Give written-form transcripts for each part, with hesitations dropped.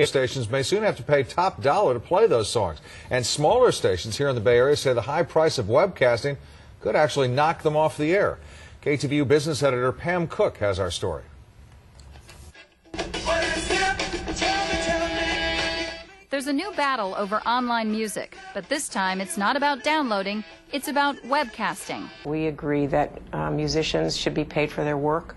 Stations may soon have to pay top dollar to play those songs. And smaller stations here in the Bay Area say the high price of webcasting could actually knock them off the air. KTVU business editor Pam Cook has our story. There's a new battle over online music, but this time it's not about downloading, it's about webcasting. We agree that musicians should be paid for their work,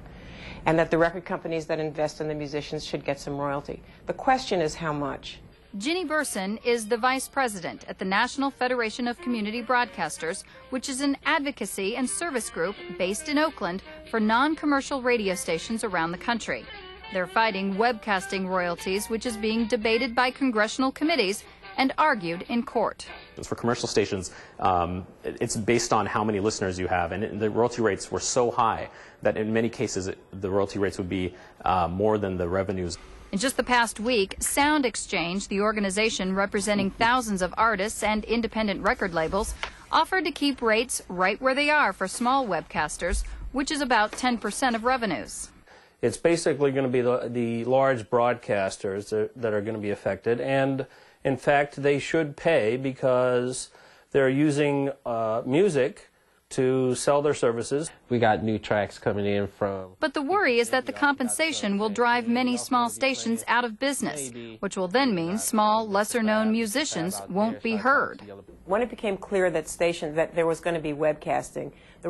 and that the record companies that invest in the musicians should get some royalty. The question is how much. Ginny Burson is the vice president at the National Federation of Community Broadcasters, which is an advocacy and service group based in Oakland for non-commercial radio stations around the country. They're fighting webcasting royalties, which is being debated by congressional committees and argued in court. For commercial stations, it's based on how many listeners you have, and the royalty rates were so high that in many cases the royalty rates would be more than the revenues. In just the past week, Sound Exchange, the organization representing thousands of artists and independent record labels, offered to keep rates right where they are for small webcasters, which is about 10% of revenues. It's basically going to be the large broadcasters that are going to be affected, and in fact they should pay because they're using music to sell their services. We got new tracks coming in from... But the worry is that the compensation will drive many small stations out of business, which will then mean small, lesser-known musicians won't be heard. When it became clear that there was going to be webcasting, the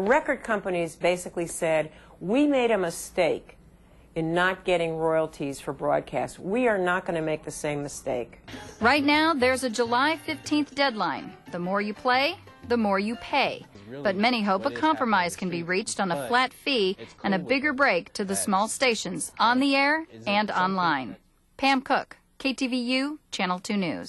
record companies basically said, we made a mistake in not getting royalties for broadcast. We are not going to make the same mistake. Right now, there's a July 15th deadline. The more you play, the more you pay. But many hope a compromise can be reached on a flat fee and a bigger break to the small stations on the air and online. Pam Cook, KTVU, Channel 2 News.